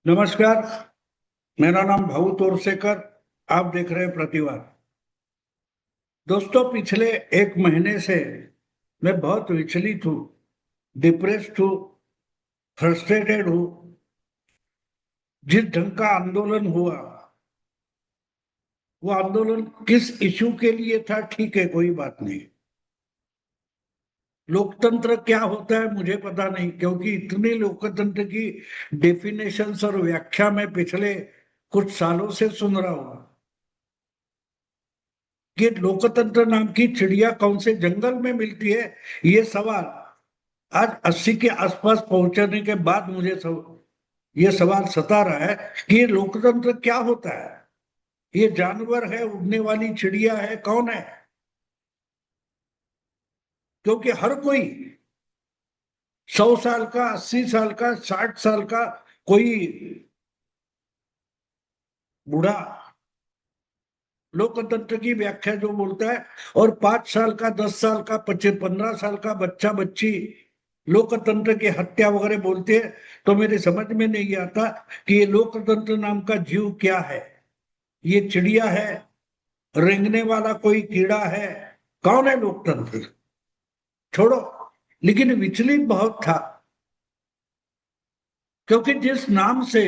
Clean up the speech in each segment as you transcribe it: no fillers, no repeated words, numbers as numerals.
नमस्कार। मेरा नाम भाऊ तोरसेकर। आप देख रहे हैं प्रतिवाद। दोस्तों, पिछले एक महीने से मैं बहुत विचलित हूँ, डिप्रेस्ड हूँ, फ्रस्ट्रेटेड हूँ। जिस ढंग का आंदोलन हुआ, वो आंदोलन किस इशू के लिए था, ठीक है, कोई बात नहीं। लोकतंत्र क्या होता है मुझे पता नहीं, क्योंकि इतनी लोकतंत्र की डेफिनेशंस और व्याख्या मैं पिछले कुछ सालों से सुन रहा हूँ कि लोकतंत्र नाम की चिड़िया कौन से जंगल में मिलती है। ये सवाल आज 80 के आसपास पहुंचने के बाद मुझे ये सवाल सता रहा है कि ये लोकतंत्र क्या होता है। ये जानवर है, उड़ने वाली चिड़िया है, कौन है? क्योंकि हर कोई 100 साल का, 80 साल का, 60 साल का कोई बूढ़ा लोकतंत्र की व्याख्या जो बोलता है, और 5 साल का, 10 साल का, 15 साल का बच्चा बच्ची लोकतंत्र की हत्या वगैरह बोलते हैं, तो मेरे समझ में नहीं आता कि ये लोकतंत्र नाम का जीव क्या है। ये चिड़िया है, रेंगने वाला कोई कीड़ा है, कौन है लोकतंत्र? छोड़ो। लेकिन विचलित बहुत था, क्योंकि जिस नाम से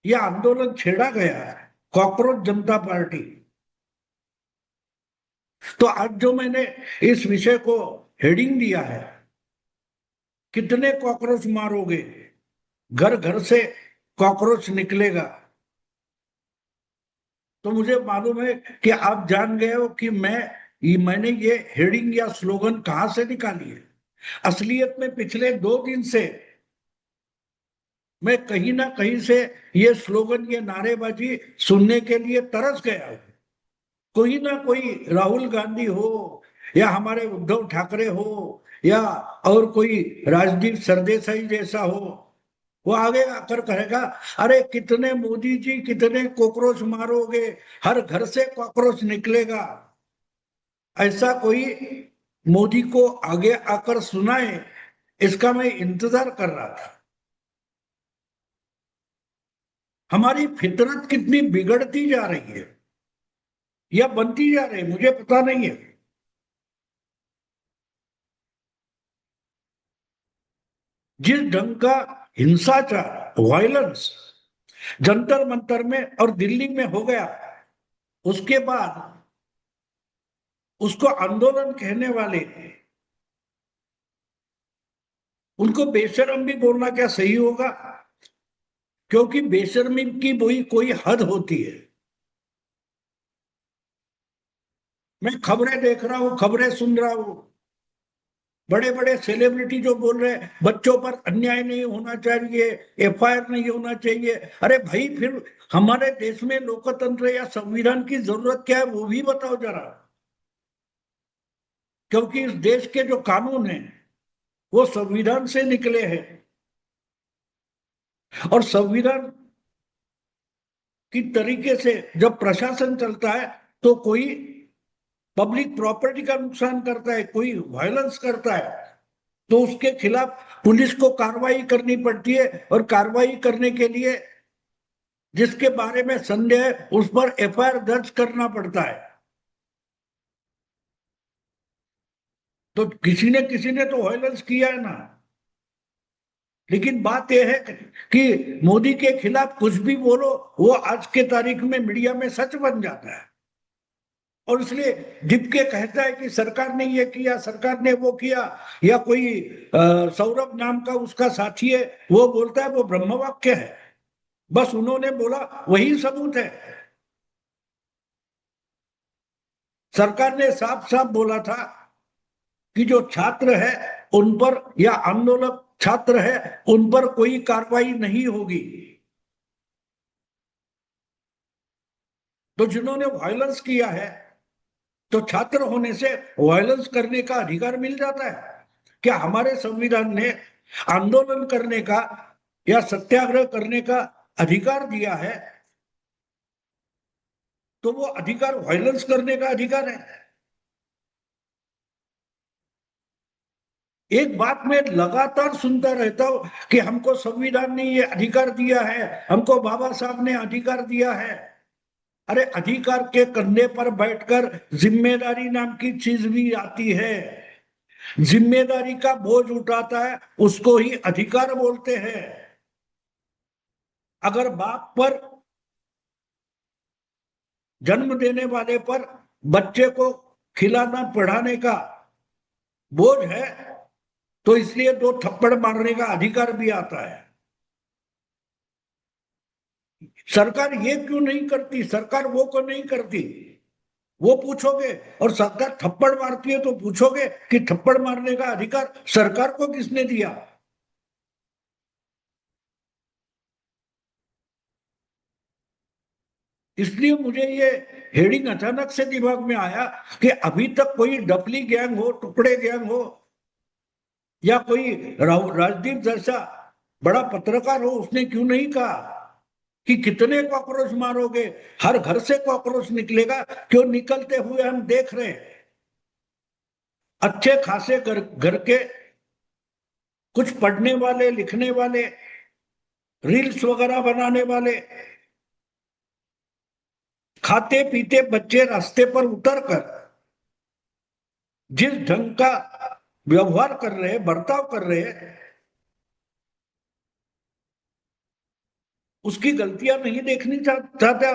यह आंदोलन छेड़ा गया है, कॉकरोच जनता पार्टी, तो आज जो मैंने इस विषय को हेडिंग दिया है, कितने कॉकरोच मारोगे, घर घर से कॉकरोच निकलेगा, तो मुझे मालूम है कि आप जान गए हो कि मैंने ये हेडिंग या स्लोगन कहां से निकाली है। असलियत में पिछले 2 दिन से मैं कहीं ना कहीं से ये स्लोगन, ये नारेबाजी सुनने के लिए तरस गया हूं। कोई ना कोई राहुल गांधी हो, या हमारे उद्धव ठाकरे हो, या और कोई राजदीप सरदेसाई जैसा हो, वो आगे आकर कहेगा, अरे कितने मोदी जी, कितने कॉकरोच मारोगे, हर घर से कॉकरोच निकलेगा। ऐसा कोई मोदी को आगे आकर सुनाए, इसका मैं इंतजार कर रहा था। हमारी फितरत कितनी बिगड़ती जा रही है या बनती जा रही है, मुझे पता नहीं है। जिस ढंग का हिंसाचार, वायलेंस जंतर मंतर में और दिल्ली में हो गया, उसके बाद उसको आंदोलन कहने वाले, उनको बेशर्म भी बोलना क्या सही होगा? क्योंकि बेशर्मी की कोई हद होती है। मैं खबरें देख रहा हूं, खबरें सुन रहा हूं, बड़े बड़े सेलिब्रिटी जो बोल रहे हैं बच्चों पर अन्याय नहीं होना चाहिए, एफआईआर नहीं होना चाहिए। अरे भाई, फिर हमारे देश में लोकतंत्र या संविधान की जरूरत क्या है, वो भी बताओ जरा। क्योंकि इस देश के जो कानून हैं वो संविधान से निकले हैं, और संविधान की तरीके से जब प्रशासन चलता है, तो कोई पब्लिक प्रॉपर्टी का नुकसान करता है, कोई वायलेंस करता है, तो उसके खिलाफ पुलिस को कार्रवाई करनी पड़ती है, और कार्रवाई करने के लिए जिसके बारे में संदेह है उस पर एफआईआर दर्ज करना पड़ता है। तो किसी ने तो वायलेंस किया है ना। लेकिन बात यह है कि मोदी के खिलाफ कुछ भी बोलो, वो आज के तारीख में मीडिया में सच बन जाता है। और इसलिए डिप के कहता है कि सरकार ने ये किया, सरकार ने वो किया, या कोई सौरभ नाम का उसका साथी है, वो बोलता है वो ब्रह्म वाक्य है, बस उन्होंने बोला वही सबूत है। सरकार ने साफ साफ बोला था कि जो छात्र है उन पर, या आंदोलक छात्र है, उन पर कोई कार्रवाई नहीं होगी। तो जिन्होंने वायलेंस किया है, तो छात्र होने से वायलेंस करने का अधिकार मिल जाता है? क्या हमारे संविधान ने आंदोलन करने का या सत्याग्रह करने का अधिकार दिया है? तो वो अधिकार वायलेंस करने का अधिकार है। एक बात मैं लगातार सुनता रहता हूं कि हमको संविधान ने ये अधिकार दिया है, हमको बाबा साहब ने अधिकार दिया है। अरे अधिकार के कंधे पर बैठकर जिम्मेदारी नाम की चीज भी आती है। जिम्मेदारी का बोझ उठाता है उसको ही अधिकार बोलते हैं। अगर बाप पर, जन्म देने वाले पर बच्चे को खिलाना पढ़ाने का बोझ है, तो इसलिए दो थप्पड़ मारने का अधिकार भी आता है। सरकार ये क्यों नहीं करती, सरकार वो क्यों नहीं करती, वो पूछोगे। और सरकार थप्पड़ मारती है तो पूछोगे कि थप्पड़ मारने का अधिकार सरकार को किसने दिया। इसलिए मुझे ये हेडिंग अचानक से दिमाग में आया कि अभी तक कोई डफली गैंग हो, टुकड़े गैंग हो, या कोई राजदीप जैसा बड़ा पत्रकार हो, उसने क्यों नहीं कहा कि कितने कॉकरोच मारोगे, हर घर से कॉकरोच निकलेगा। क्यों निकलते हुए हम देख रहे हैं। अच्छे खासे घर के कुछ पढ़ने वाले, लिखने वाले, रील्स वगैरह बनाने वाले, खाते पीते बच्चे रास्ते पर उतरकर जिस ढंग का व्यवहार कर रहे हैं, बर्ताव कर रहे हैं, उसकी गलतियां नहीं देखनी चाहता।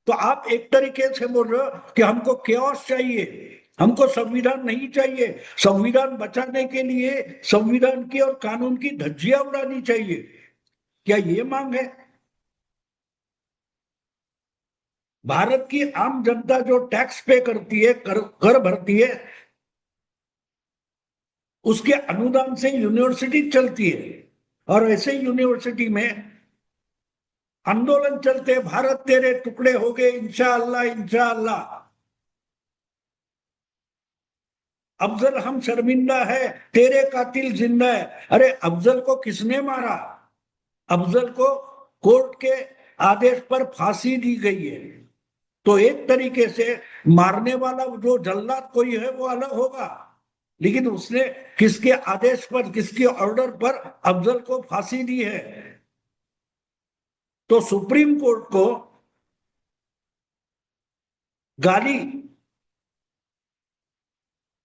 तो आप एक तरीके से बोल रहे हो कि हमको केओस चाहिए, हमको संविधान नहीं चाहिए, संविधान बचाने के लिए संविधान की और कानून की धज्जियां उड़ानी चाहिए। क्या ये मांग है? भारत की आम जनता जो टैक्स पे करती है, कर भरती है, उसके अनुदान से यूनिवर्सिटी चलती है। और ऐसे यूनिवर्सिटी में आंदोलन चलते, भारत तेरे टुकड़े हो गए, इंशाअल्लाह इंशाअल्लाह, अफजल हम शर्मिंदा है, तेरे कातिल जिंदा है। अरे अफजल को किसने मारा? अफजल को कोर्ट के आदेश पर फांसी दी गई है। तो एक तरीके से मारने वाला जो जल्लाद कोई है वो अलग होगा, लेकिन उसने किसके आदेश पर, किसके ऑर्डर पर अफजल को फांसी दी है? तो सुप्रीम कोर्ट को गाली,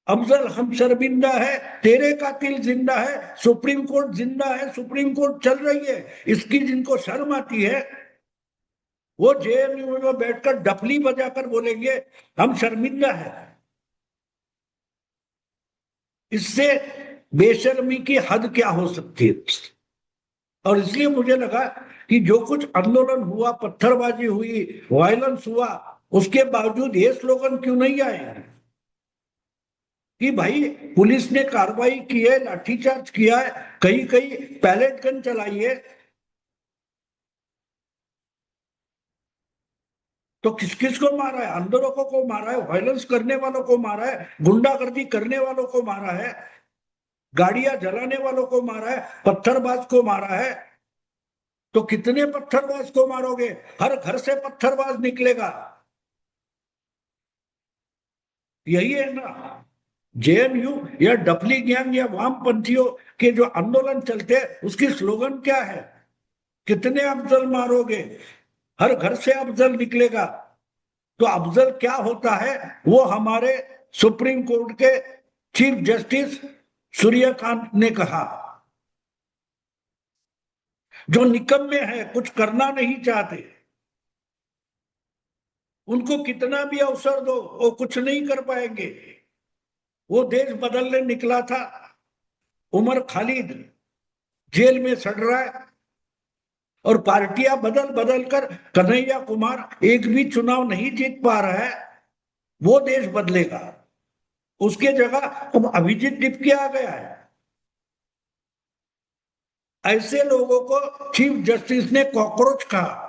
अफजल हम शर्मिंदा है, तेरे कातिल जिंदा है, सुप्रीम कोर्ट जिंदा है, सुप्रीम कोर्ट चल रही है, इसकी जिनको शर्म आती है वो जेएनयू में बैठकर डफली बजाकर बोलेंगे हम शर्मिंदा है। इससे बेशर्मी की हद क्या हो सकती है? और इसलिए मुझे लगा कि जो कुछ आंदोलन हुआ, पत्थरबाजी हुई, वायलेंस हुआ, उसके बावजूद ये स्लोगन क्यों नहीं आए कि भाई पुलिस ने कार्रवाई की है, लाठीचार्ज किया है, कहीं कहीं पैलेट गन चलाई है, तो किस किस को मारा है? आंदोलकों को मारा है, वायलेंस करने वालों को मारा है, गुंडागर्दी करने वालों को मारा है, गाड़ियां जलाने वालों को मारा है, पत्थरबाज को मारा है। तो कितने पत्थरबाज को मारोगे? हर घर से पत्थरबाज निकलेगा। यही है ना जेएनयू या डफली गैंग या वामपंथियों के जो आंदोलन चलते हैं, उसकी स्लोगन क्या है? कितने अफजल मारोगे? हर घर से अफजल निकलेगा। तो अफजल क्या होता है वो हमारे सुप्रीम कोर्ट के चीफ जस्टिस सूर्यकांत ने कहा। जो निकम्मे हैं, कुछ करना नहीं चाहते, उनको कितना भी अवसर दो वो कुछ नहीं कर पाएंगे। वो देश बदलने निकला था, उमर खालिद जेल में सड़ रहा है, और पार्टियां बदल बदल कर कन्हैया कुमार एक भी चुनाव नहीं जीत पा रहा है। वो देश बदलेगा, उसके जगह अब अभिजीत डिपके आ गया है। ऐसे लोगों को चीफ जस्टिस ने कॉकरोच कहा।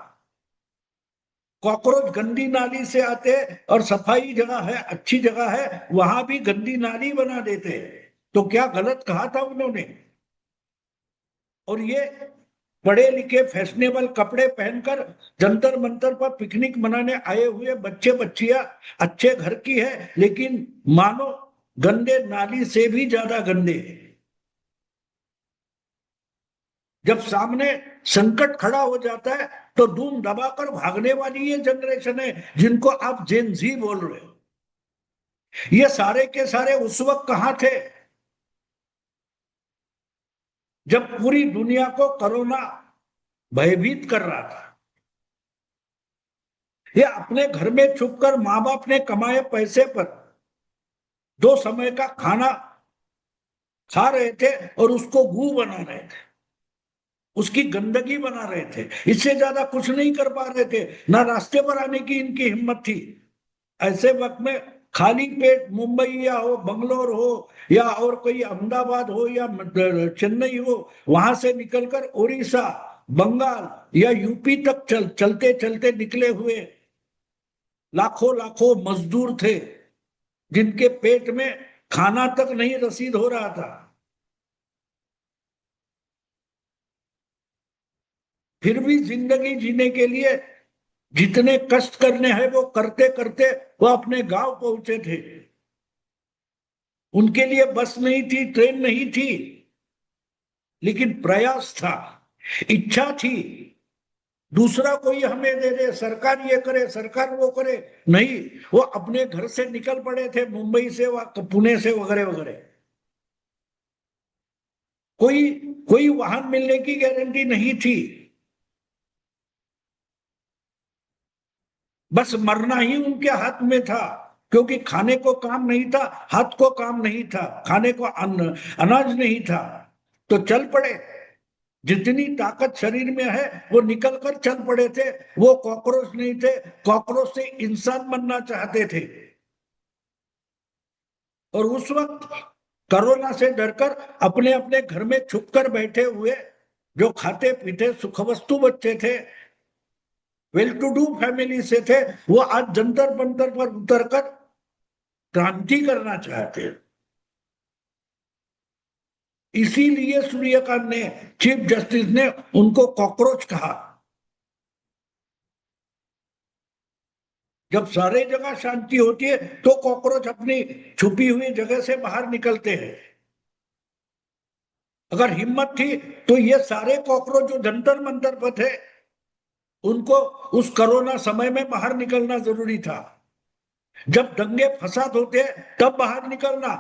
कॉकरोच गंदी नाली से आते और सफाई जगह है, अच्छी जगह है, वहां भी गंदी नाली बना देते। तो क्या गलत कहा था उन्होंने? और ये पढ़े लिखे फैशनेबल कपड़े पहनकर जंतर मंतर पर पिकनिक मनाने आए हुए बच्चे बच्चियां अच्छे घर की है, लेकिन मानो गंदे नाली से भी ज्यादा गंदे हैं। जब सामने संकट खड़ा हो जाता है तो धूम दबाकर भागने वाली ये जनरेशन है जिनको आप जेन जी बोल रहे हो। ये सारे के सारे उस वक्त कहां थे जब पूरी दुनिया को कोरोना भयभीत कर रहा था। ये अपने घर में छुपकर माँ बाप ने कमाए पैसे पर 2 समय का खाना खा रहे थे और उसको गू बना रहे थे, उसकी गंदगी बना रहे थे। इससे ज्यादा कुछ नहीं कर पा रहे थे, ना रास्ते पर आने की इनकी हिम्मत थी। ऐसे वक्त में खाली पेट मुंबई या हो, बंगलोर हो, या और कोई अहमदाबाद हो या चेन्नई हो, वहां से निकलकर उड़ीसा, बंगाल या यूपी तक चलते चलते निकले हुए लाखों लाखों मजदूर थे जिनके पेट में खाना तक नहीं रसीद हो रहा था। फिर भी जिंदगी जीने के लिए जितने कष्ट करने हैं वो करते करते वो अपने गांव पहुंचे थे। उनके लिए बस नहीं थी, ट्रेन नहीं थी, लेकिन प्रयास था, इच्छा थी। दूसरा कोई हमें दे दे, सरकार ये करे, सरकार वो करे, नहीं। वो अपने घर से निकल पड़े थे, मुंबई से, पुणे से, वगैरह वगैरह। कोई कोई वाहन मिलने की गारंटी नहीं थी, बस मरना ही उनके हाथ में था। क्योंकि खाने को काम नहीं था, हाथ को काम नहीं था, खाने को अन्न अनाज नहीं था, तो चल पड़े। जितनी ताकत शरीर में है वो निकल कर चल पड़े थे। वो कॉकरोच नहीं थे, कॉकरोच से इंसान बनना चाहते थे। और उस वक्त कोरोना से डरकर अपने अपने घर में छुप कर बैठे हुए जो खाते पीते सुखवस्तु बच्चे थे, वेल टू डू फैमिली से थे, वो आज जंतर मंतर पर उतरकर क्रांति करना चाहते हैं। इसीलिए सूर्यकांत ने, चीफ जस्टिस ने उनको कॉकरोच कहा। जब सारे जगह शांति होती है तो कॉकरोच अपनी छुपी हुई जगह से बाहर निकलते हैं। अगर हिम्मत थी तो ये सारे कॉकरोच जो जंतर मंतर पर थे उनको उस कोरोना समय में बाहर निकलना जरूरी था। जब दंगे फसाद होते तब बाहर निकलना।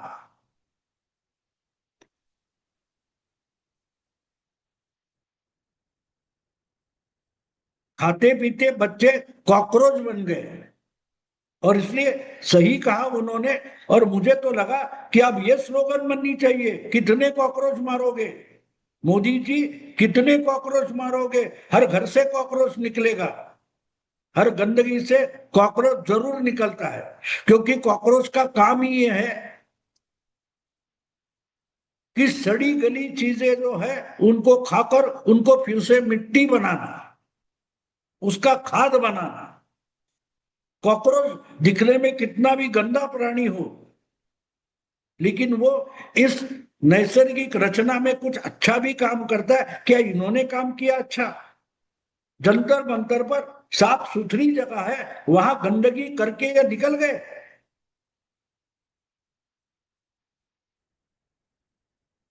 खाते पीते बच्चे कॉकरोच बन गए। और इसलिए सही कहा उन्होंने। और मुझे तो लगा कि अब ये स्लोगन बननी चाहिए, कितने कॉकरोच मारोगे मोदी जी, कितने कॉकरोच मारोगे। हर घर से कॉकरोच निकलेगा, हर गंदगी से कॉकरोच जरूर निकलता है। क्योंकि कॉकरोच का काम ही ये है कि सड़ी गली चीजें जो है उनको खाकर उनको फिर से मिट्टी बनाना, उसका खाद बनाना। कॉकरोच दिखने में कितना भी गंदा प्राणी हो, लेकिन वो इस नैसर्गिक रचना में कुछ अच्छा भी काम करता है। क्या इन्होंने काम किया अच्छा? जंतर मंतर पर साफ सुथरी जगह है, वहां गंदगी करके ये निकल गए।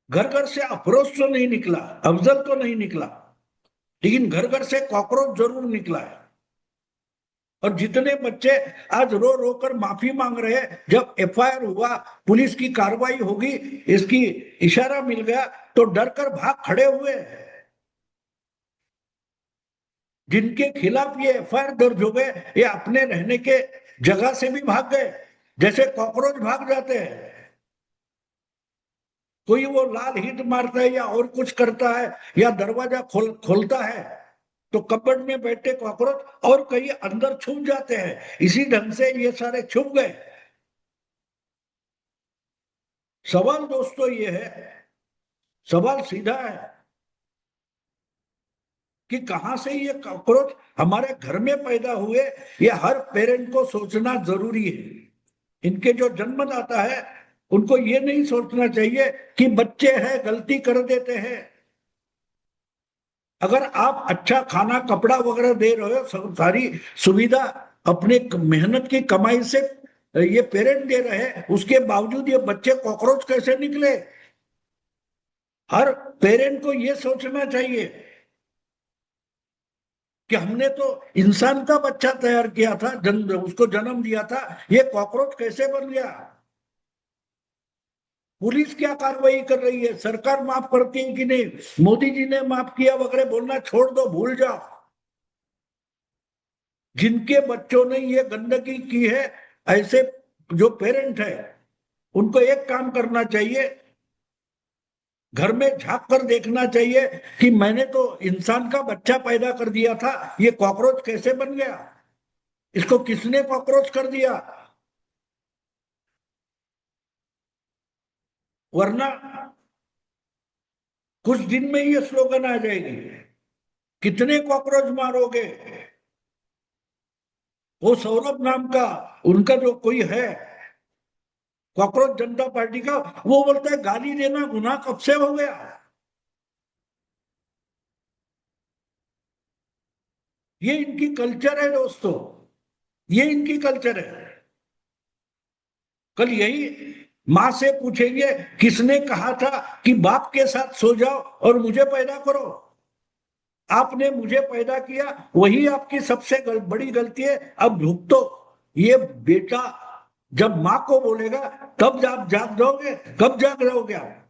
घर घर से अफरोज तो नहीं निकला, अफजल तो नहीं निकला, लेकिन घर घर से कॉकरोच जरूर निकला है। और जितने बच्चे आज रो रो कर माफी मांग रहे हैं, जब एफआईआर हुआ, पुलिस की कार्रवाई होगी, इसकी इशारा मिल गया तो डर कर भाग खड़े हुए। जिनके खिलाफ ये एफआईआर दर्ज हो गए ये अपने रहने के जगह से भी भाग गए, जैसे कॉकरोच भाग जाते हैं। कोई वो लाल हिट मारता है या और कुछ करता है या दरवाजा खोलता है तो कपड़ में बैठे कॉकरोच और कहीं अंदर छुप जाते हैं। इसी ढंग से ये सारे छुप गए। सवाल दोस्तों ये है, सवाल सीधा है कि कहां से ये कॉकरोच हमारे घर में पैदा हुए। ये हर पेरेंट को सोचना जरूरी है। इनके जो जन्मदाता है उनको ये नहीं सोचना चाहिए कि बच्चे हैं गलती कर देते हैं। अगर आप अच्छा खाना कपड़ा वगैरह दे रहे हो, सारी सुविधा अपने मेहनत की कमाई से ये पेरेंट दे रहे हैं, उसके बावजूद ये बच्चे कॉकरोच कैसे निकले? हर पेरेंट को ये सोचना चाहिए कि हमने तो इंसान का बच्चा तैयार किया था, उसको जन्म दिया था, ये कॉकरोच कैसे बन गया? पुलिस क्या कार्रवाई कर रही है? सरकार माफ करती है कि नहीं? मोदी जी ने माफ किया वगैरह बोलना छोड़ दो, भूल जाओ। जिनके बच्चों ने ये गंदगी की है, ऐसे जो पेरेंट है, उनको एक काम करना चाहिए, घर में झांक कर देखना चाहिए कि मैंने तो इंसान का बच्चा पैदा कर दिया था, ये कॉकरोच कैसे बन गया? इसको किसने कॉकरोच कर दिया? वरना कुछ दिन में ये स्लोगन आ जाएगी, कितने कॉकरोच मारोगे? वो सौरभ नाम का उनका जो कोई है, कॉकरोच जनता पार्टी का, वो बोलता है गाली देना गुनाह कब से हो गया? ये इनकी कल्चर है दोस्तों, ये इनकी कल्चर है। कल यही माँ से पूछेंगे, किसने कहा था कि बाप के साथ सो जाओ और मुझे पैदा करो? आपने मुझे पैदा किया, वही आपकी सबसे बड़ी गलती है, अब भुगतो। ये बेटा जब माँ को बोलेगा तब आप जाग जाओगे, कब जाग जाओगे आप?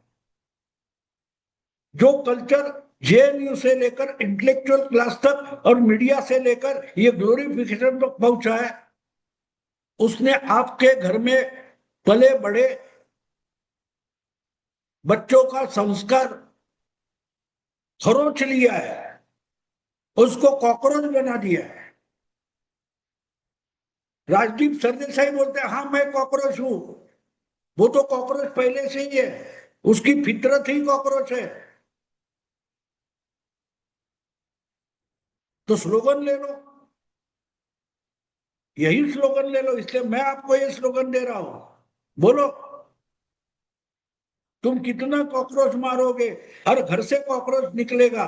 जो कल्चर जेएनयू से लेकर इंटेलेक्चुअल क्लास तक और मीडिया से लेकर ये ग्लोरिफिकेशन तक पहुंचा है, उसने आपके घर में पले बड़े बच्चों का संस्कार खरोच लिया है, उसको कॉकरोच बना दिया है। राजदीप सरदेसाई बोलते हैं हाँ मैं कॉकरोच हूं, वो तो कॉकरोच पहले से ही है, उसकी फितरत ही कॉकरोच है। तो स्लोगन ले लो, यही स्लोगन ले लो, इसलिए मैं आपको ये स्लोगन दे रहा हूं। बोलो, तुम कितना कॉकरोच मारोगे? हर घर से कॉकरोच निकलेगा।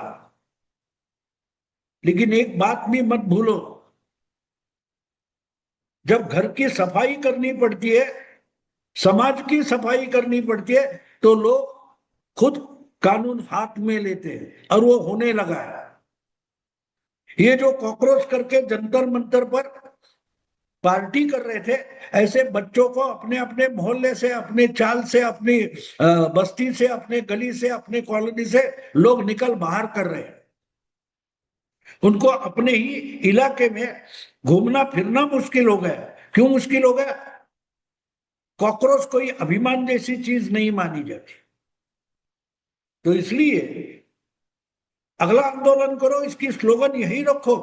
लेकिन एक बात भी मत भूलो, जब घर की सफाई करनी पड़ती है, समाज की सफाई करनी पड़ती है, तो लोग खुद कानून हाथ में लेते हैं, और वो होने लगा है। ये जो कॉकरोच करके जंतर मंतर पर पार्टी कर रहे थे, ऐसे बच्चों को अपने अपने मोहल्ले से, अपने चाल से, अपनी बस्ती से, अपने गली से, अपने कॉलोनी से लोग निकल बाहर कर रहे हैं। उनको अपने ही इलाके में घूमना फिरना मुश्किल हो गया। क्यों मुश्किल हो गया? कॉकरोच कोई अभिमान जैसी चीज नहीं मानी जाती। तो इसलिए अगला आंदोलन करो, इसकी स्लोगन यही रखो,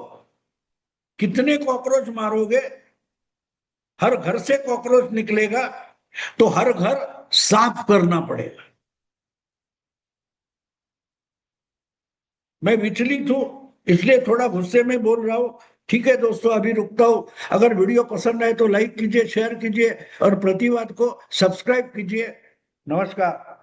कितने कॉकरोच मारोगे? हर घर से कॉकरोच निकलेगा, तो हर घर साफ करना पड़ेगा। मैं विचलित हूं, इसलिए थोड़ा गुस्से में बोल रहा हूं। ठीक है दोस्तों, अभी रुकता हूं। अगर वीडियो पसंद आए तो लाइक कीजिए, शेयर कीजिए और प्रतिवाद को सब्सक्राइब कीजिए। नमस्कार।